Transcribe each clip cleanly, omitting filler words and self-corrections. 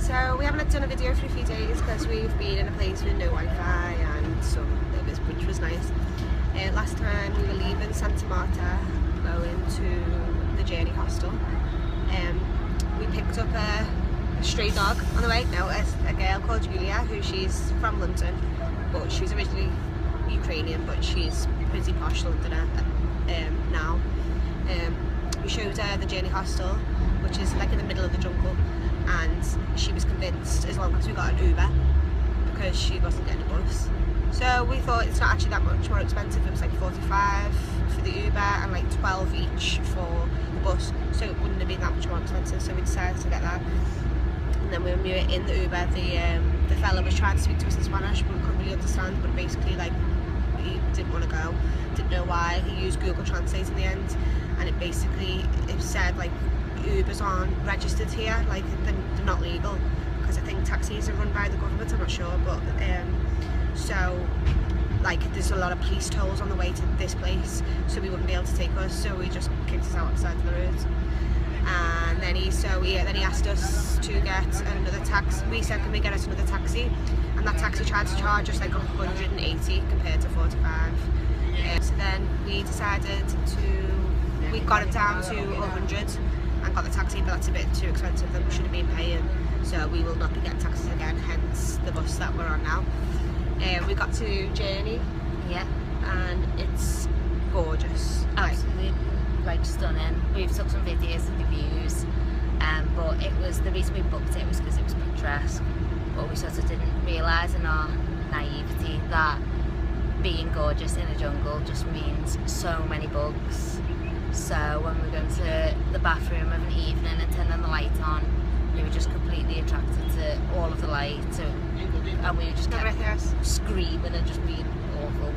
So we haven't done a video for a few days because we've been in a place with no Wi-Fi and which was nice. Last time we were leaving Santa Marta, going to the Journey hostel. We picked up a stray dog on the way. No, a girl called Julia, who she's from London, but she's originally Ukrainian, but she's pretty posh Londoner now. We showed her the Journey hostel, which is like in the middle of the jungle, and she was convinced as long as we got an Uber, because she wasn't getting a bus. So we thought it's not actually that much more expensive. It was like 45 for the Uber and like 12 each for the bus, so it wouldn't have been that much more expensive, so we decided to get that. And then when we were in the Uber, the fella was trying to speak to us in Spanish, but we couldn't really understand, but basically like he didn't want to go, didn't know why. He used Google Translate in the end, and it said like Ubers aren't registered here, like they're not legal, because I think taxis are run by the government, I'm not sure, but so like there's a lot of police tolls on the way to this place, so we wouldn't be able to take us, so we just kicked us outside the road. And then he asked us to get another taxi. We said, can we get us another taxi? And that taxi tried to charge us like 180 compared to 45. So then we decided we got it down to 100 and got the taxi, but that's a bit too expensive than we should have been paying. So we will not be getting taxis again, hence the bus that we're on now. We got to Journey, yeah, and it's gorgeous. Absolutely, like stunning. We've took some videos of the views, but the reason we booked it was because it was picturesque. But we sort of didn't realise in our naivety that being gorgeous in a jungle just means so many bugs. So when we were going to the bathroom of an evening and turning the light on, we were just completely attracted to all of the light, and we were just kept screaming and just being awful.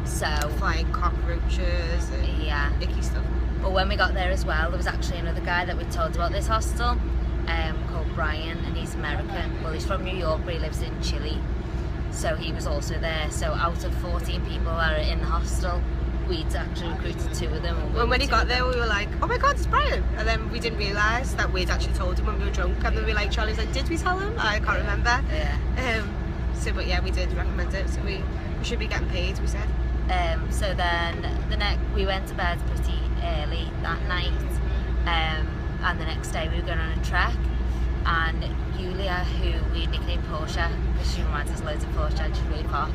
So flying cockroaches and yeah, icky stuff. But when we got there as well, there was actually another guy that we told about this hostel, called Brian, and he's American. Well, he's from New York, but he lives in Chile. So he was also there. So out of 14 people that are in the hostel, we'd actually recruited 2 of them. And when he got there, we were like, oh my god, it's Brian! And then we didn't realise that we'd actually told him when we were drunk, and then we were like, Charlie's like, did we tell him? I can't remember. Yeah. But yeah, we did recommend it, so we should be getting paid, we said. So then we went to bed pretty early that night, and the next day we were going on a trek, and Julia, who we nicknamed Portia because she reminds us loads of Portia and she's really posh,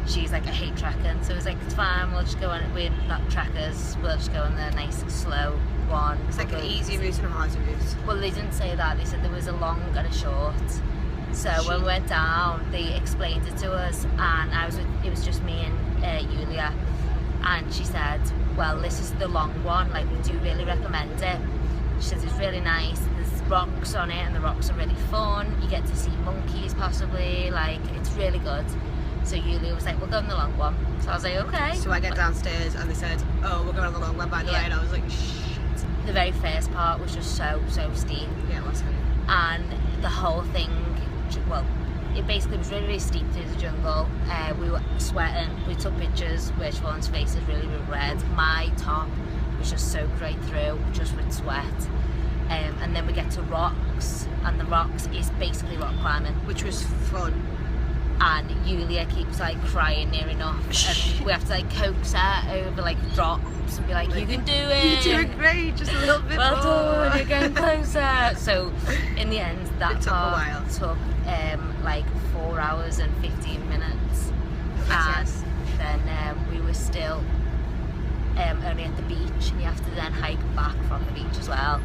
she's like, I hate trekking, so it was like, it's fine, we'll just go on, we're not trekkers, we'll just go on the nice slow one. It's like an easy route and a harder route. Well, they didn't say that, they said there was a long and a short. So when we went down, they explained it to us, and it was just me and Julia, and she said, well, this is the long one, like we do really recommend it. She says it's really nice, there's rocks on it and the rocks are really fun, you get to see monkeys possibly, like it's really good. So Julia was like, we'll go on the long one. So I was like, okay. So I get downstairs and they said, oh, we're going on the long one by the way, and I was like, shit. The very first part was just so steep. Yeah, it was heavy. And the whole thing, well, it basically was really, really steep through the jungle. We were sweating, we took pictures, Wishbone's face is really, really red. My top was just soaked right through, just with sweat. And then we get to rocks, and the rocks is basically rock climbing. Which was fun. And Julia keeps like crying near enough, and we have to like coax her over like drops and be like, you can do it, you're doing great, just a little bit well more. done, you're getting closer. So in the end that took a while. took like 4 hours and 15 minutes, and then we were still only at the beach, and you have to then hike back from the beach as well.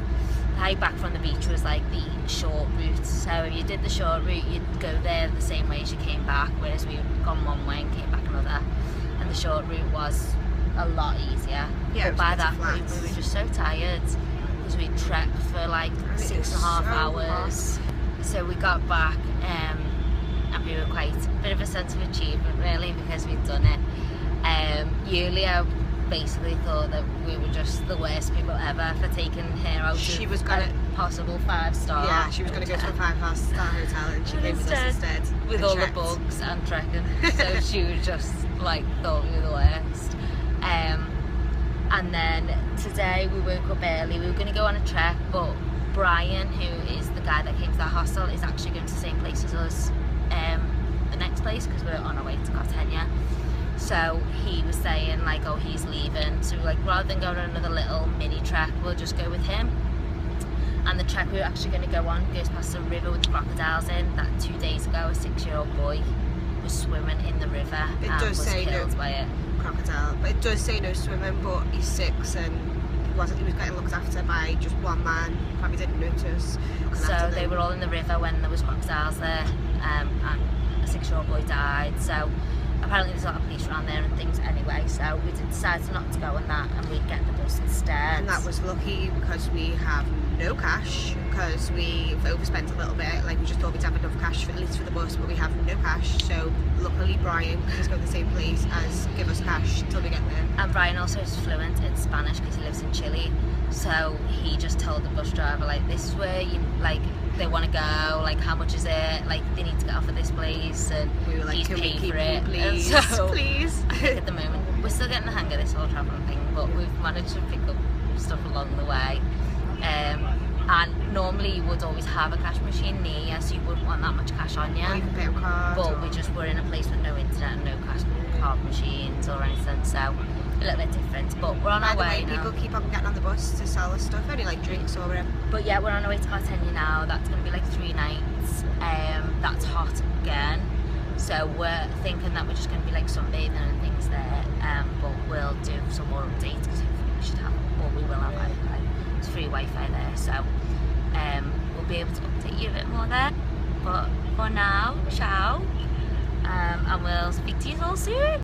The hike back from the beach was like the short route, so if you did the short route you'd go there the same way as you came back, whereas we had gone one way and came back another, and the short route was a lot easier. Yeah, but by that point we were just so tired because we trekked for like 6.5 hours. So we got back and we were quite a bit of a sense of achievement really, because we'd done it. Julia basically thought that we were just the worst people ever for taking her out She of was gonna, a possible 5-star. Yeah, she was going to go to a 5-star hotel, and she came with us instead. With all the bugs and trekking. So she was just like, thought we were the worst. And then today we woke up early. We were going to go on a trek, but Brian, who is the guy that came to that hostel, is actually going to the same place as us, the next place, because we're on our way to Cartagena. So he was saying like, oh, he's leaving, so like rather than going on another little mini trek, we'll just go with him. And the trek we were actually going to go on goes past a river with crocodiles in. That 2 days ago, a 6-year-old boy was swimming in the river and was killed by it. Crocodile, but it does say no swimming, but he's 6 and he was getting looked after by just one man, probably didn't notice. So they were all in the river when there was crocodiles there, and a 6-year-old boy died. So apparently there's a lot of police around there and things anyway, so we decided not to go on that and we'd get the bus instead. And that was lucky because we have no cash, because we've overspent a little bit. Like, we just thought we'd have enough cash for at least for the bus, but we have no cash. So luckily Brian, who's going to the same place, as give us cash until we get there. And Brian also is fluent in Spanish because he lives in Chile, so he just told the bus driver like, this is where you like they want to go, like how much is it, like they need to get off at this place, and we were like, he's can we paid keep for it, please, so please. at the moment we're still getting the hang of this whole travelling thing, but we've managed to pick up stuff along the way. And normally you would always have a cash machine near you, so you wouldn't want that much cash on you. Or you can pay a card. But we just were in a place with no internet and no cash card machines or anything, so a little bit different. But we're on our way now. People keep on getting on the bus to sell us stuff, only like drinks or whatever. But yeah, we're on our way to Cartagena now. That's going to be like 3 nights. That's hot again. So we're thinking that we're just going to be like sunbathing and things there. But we'll do some more updates because hopefully we should have, or we will have Wi-Fi. It's free Wi-Fi there, so we'll be able to update you a bit more there. But for now, ciao, and we'll speak to you all soon.